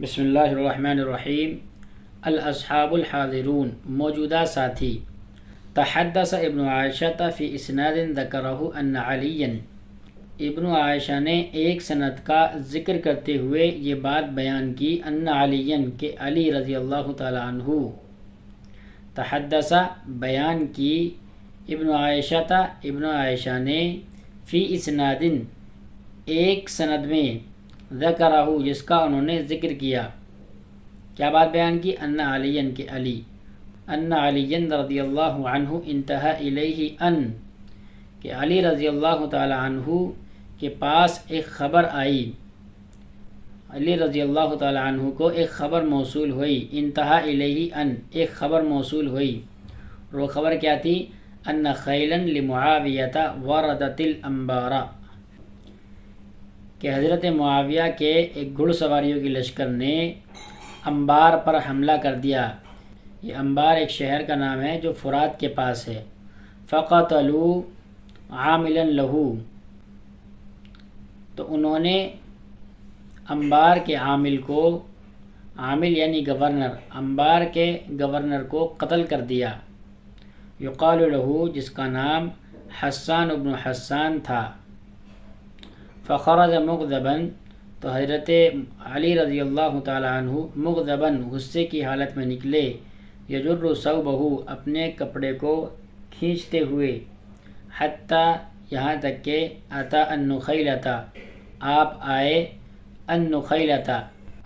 بسم اللہ الرحمن الرحیم۔ الاصحاب الحاضرون، موجودہ ساتھی۔ تحدث ابن عائشہ فی اسناد ذکرہ ان علی، ابن عائشہ نے ایک سند کا ذکر کرتے ہوئے یہ بات بیان کی، ان علی کہ علی رضی اللہ تعالی عنہ، تحدث بیان کی، ابن عائشہ نے، فی اسناد ایک سند میں، ذکرہ جس کا انہوں نے ذکر کیا، کیا بات بیان کی؟ ان علی کہ علی، ان علی رضی اللہ عنہ انتہا الیہ ان، کہ علی رضی اللہ تعالی عنہ کے پاس ایک خبر آئی، علی رضی اللہ تعالی عنہ کو ایک خبر موصول ہوئی، انتہا الیہ ان، ایک خبر موصول ہوئی، اور وہ خبر کیا تھی؟ ان خیلا لمعاویہ وردت الانبار، کہ حضرت معاویہ کے ایک گھڑ سواریوں کی لشکر نے انبار پر حملہ کر دیا۔ یہ انبار ایک شہر کا نام ہے جو فرات کے پاس ہے۔ فقتلوا عاملا لہو، تو انہوں نے انبار کے عامل کو، عامل یعنی گورنر، انبار کے گورنر کو قتل کر دیا۔ یقال لہو، جس کا نام حسان ابن حسان تھا۔ فخرج مغضبا، تو حضرت علی رضی اللہ تعالی عنہ مغضبا، غصے کی حالت میں نکلے، یجر ثوبہ، اپنے کپڑے کو کھینچتے ہوئے، حتی، یہاں تک کہ اتا النخیلۃ، آپ آئے، النخیلۃ،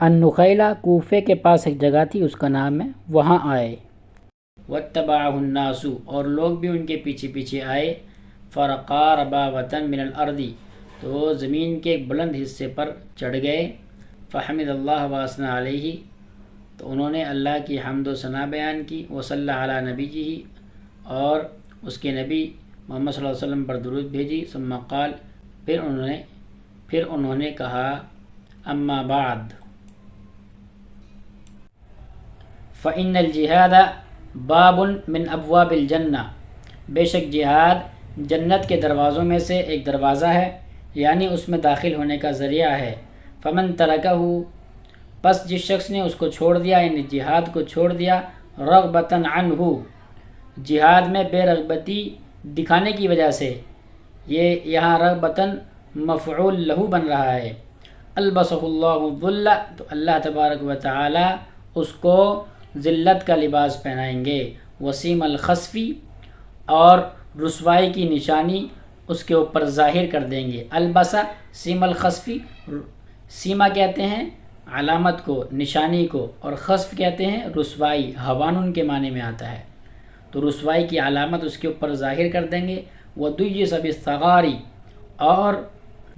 النخیلہ کوفے کے پاس ایک جگہ تھی، اس کا نام ہے، وہاں آئے۔ واتبعہ الناس، اور لوگ بھی ان کے پیچھے پیچھے آئے۔ فرقا رباوۃ من الارض، تو زمین کے ایک بلند حصے پر چڑھ گئے۔ فحمد اللہ واثنى علیہ، تو انہوں نے اللہ کی حمد و ثنا بیان کی، وصلی علی نبیہ، اور اس کے نبی محمد صلی اللہ علیہ وسلم پر درود بھیجی۔ ثم قال، پھر انہوں نے کہا، اما بعد فإن الجہاد باب من ابواب الجنہ، بے شک جہاد جنت کے دروازوں میں سے ایک دروازہ ہے، یعنی اس میں داخل ہونے کا ذریعہ ہے۔ فمن ترکہ، پس جس شخص نے اس کو چھوڑ دیا، یعنی جہاد کو چھوڑ دیا، رغبتاً عنہ، جہاد میں بے رغبتی دکھانے کی وجہ سے، یہ یہاں رغبتاً مفعول لہو بن رہا ہے۔ البسہ اللہ الذل، تو اللہ تبارک و تعالی اس کو ذلت کا لباس پہنائیں گے۔ وسیم الخسفی، اور رسوائی کی نشانی اس کے اوپر ظاہر کر دیں گے۔ البسہ سیم الخسفی، سیما کہتے ہیں علامت کو، نشانی کو، اور خسف کہتے ہیں رسوائی، ہوانن کے معنی میں آتا ہے، تو رسوائی کی علامت اس کے اوپر ظاہر کر دیں گے۔ وَدُيِّسَ بِالصَّغَارِ، اور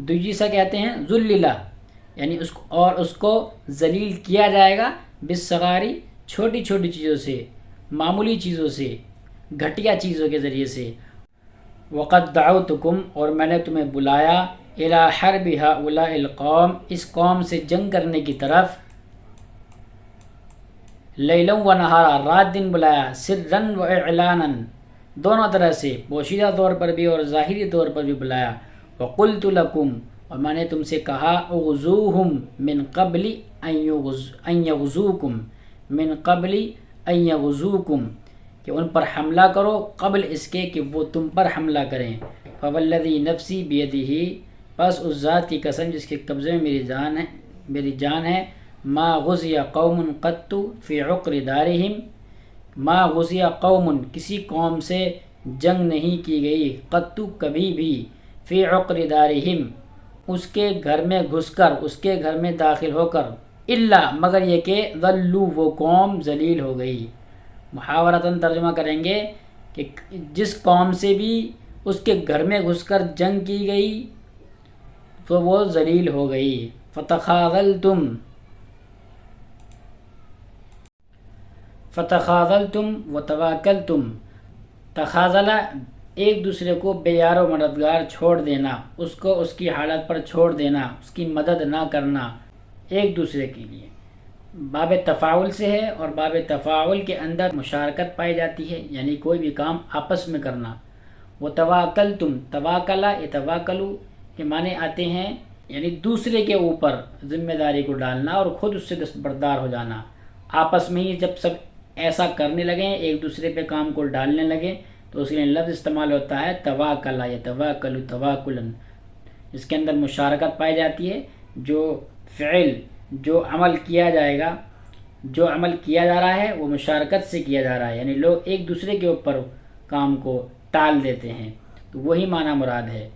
دویسا کہتے ہیں ذللہ، یعنی اس کو ذلیل کیا جائے گا، بالصغاری، چھوٹی چھوٹی چیزوں سے، معمولی چیزوں سے، گھٹیا چیزوں کے ذریعے سے۔ وَقَدْ دَعَوْتُكُمْ، اور میں نے تمہیں بلایا، إِلَى حَرْبِ هَؤُلَاءِ الْقَوْمِ، اس قوم سے جنگ کرنے کی طرف، لَيْلًا وَنَهَارًا، رات دن بلایا، سِرًّا وَإِعْلَانًا، دونوں طرح سے، پوشیدہ طور پر بھی اور ظاہری طور پر بھی بلایا۔ وَقُلْتُ لَكُمْ، اور میں نے تم سے کہا، اغزوہم من قبل ان یغزوکم، من قبل ان یغزوکم، کہ ان پر حملہ کرو قبل اس کے کہ وہ تم پر حملہ کریں۔ فوالذی نفسی بیدہ، پس اس ذات کی قسم جس کے قبضے میں میری جان ہے، ما غزی قوم قط فی عقر دارہم، ما غزی قوم، کسی قوم سے جنگ نہیں کی گئی، قط کبھی بھی، فی عقر دارہم، اس کے گھر میں گھس کر، اس کے گھر میں داخل ہو کر، الا، مگر یہ کہ ذلوا، وہ قوم ذلیل ہو گئی۔ محاورتاً ترجمہ کریں گے کہ جس قوم سے بھی اس کے گھر میں گھس کر جنگ کی گئی تو وہ ذلیل ہو گئی۔ فتخاذلتم وتواکلتم، تخاذلہ، ایک دوسرے کو بے یار و مددگار چھوڑ دینا، اس کو اس کی حالت پر چھوڑ دینا، اس کی مدد نہ کرنا ایک دوسرے کے لیے، باب تفاعل سے ہے، اور باب تفاعل کے اندر مشارکت پائی جاتی ہے، یعنی کوئی بھی کام آپس میں کرنا۔ وتواکلتم، تواکلا یتواکلوا کے معنی آتے ہیں یعنی دوسرے کے اوپر ذمہ داری کو ڈالنا اور خود اس سے دستبردار ہو جانا. آپس میں ہی جب سب ایسا کرنے لگیں، ایک دوسرے پہ کام کو ڈالنے لگیں، تو اس کے لیے لفظ استعمال ہوتا ہے تواکل یتوکل تواکلا. اس کے اندر مشارکت پائی جاتی ہے. جو فعل، جو عمل کیا جائے گا، جو عمل کیا جا رہا ہے وہ مشارکت سے کیا جا رہا ہے، یعنی لوگ ایک دوسرے کے اوپر کام کو ٹال دیتے ہیں، تو وہی معنی مراد ہے.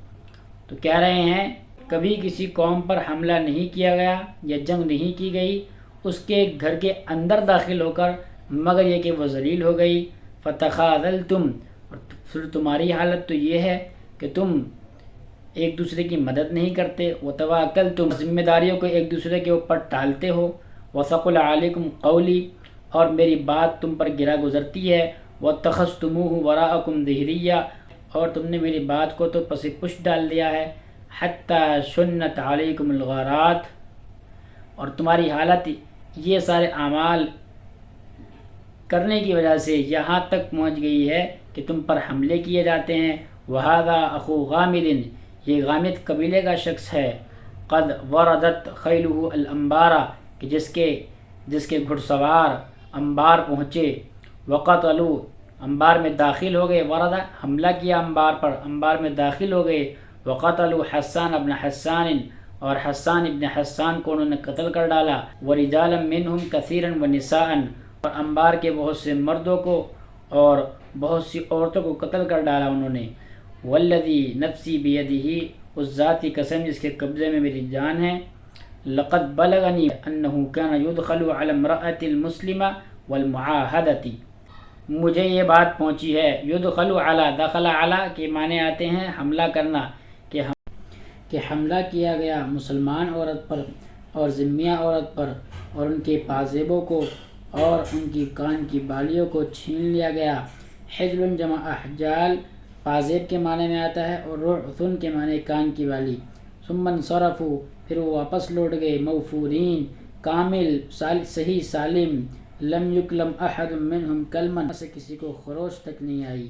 تو کہہ رہے ہیں کبھی کسی قوم پر حملہ نہیں کیا گیا یا جنگ نہیں کی گئی اس کے گھر کے اندر داخل ہو کر، مگر یہ کہ وہ ذلیل ہو گئی. فتخاذلتم، اور پھر تمہاری حالت تو یہ ہے کہ تم ایک دوسرے کی مدد نہیں کرتے. وتواکلتم، ذمہ داریوں کو ایک دوسرے کے اوپر ٹالتے ہو. وثقل علیکم قولی، اور میری بات تم پر گرا گزرتی ہے. واتخذتموہ وراءکم ظہریہ، اور تم نے میری بات کو تو پس پشت ڈال دیا ہے. حتی شنت علیکم الغارات، اور تمہاری حالت یہ سارے اعمال کرنے کی وجہ سے یہاں تک پہنچ گئی ہے کہ تم پر حملے کیے جاتے ہیں. وہذا اخو غامد، یہ غامد قبیلے کا شخص ہے. قد وردت خیلہ الانبارہ، کہ جس کے گھڑ سوار انبار پہنچے. وقتلوا، انبار میں داخل ہو گئے. ورد، حملہ کیا انبار پر، انبار میں داخل ہو گئے. وقتلوا حسان ابن حسان، اور حسان ابن حسان کو انہوں نے قتل کر ڈالا. ورجالا منہم کثیرا ونساء، اور انبار کے بہت سے مردوں کو اور بہت سی عورتوں کو قتل کر ڈالا انہوں نے. والذی نفسی بیدہ، اس ذات کی قسم جس کے قبضے میں میری جان ہے. لقد بلغنی انہ کان یدخل علی امرأۃ المسلمہ والمعاہدۃ، مجھے یہ بات پہنچی ہے. یدخل علی، دخل علی کے معنی آتے ہیں حملہ کرنا، کہ حملہ کیا گیا مسلمان عورت پر اور ذمیہ عورت پر، اور ان کے پازیبوں کو اور ان کی کان کی بالیوں کو چھین لیا گیا. حجل جمع احجال، پازیب کے معنی میں آتا ہے، اور رعثن کے معنی کان کی بالی. ثم انصرفوا، پھر وہ واپس لوٹ گئے. موفورین، کامل، صحیح سالم. لم یکلم احد منہم کلما، سے کسی کو خروش تک نہیں آئی.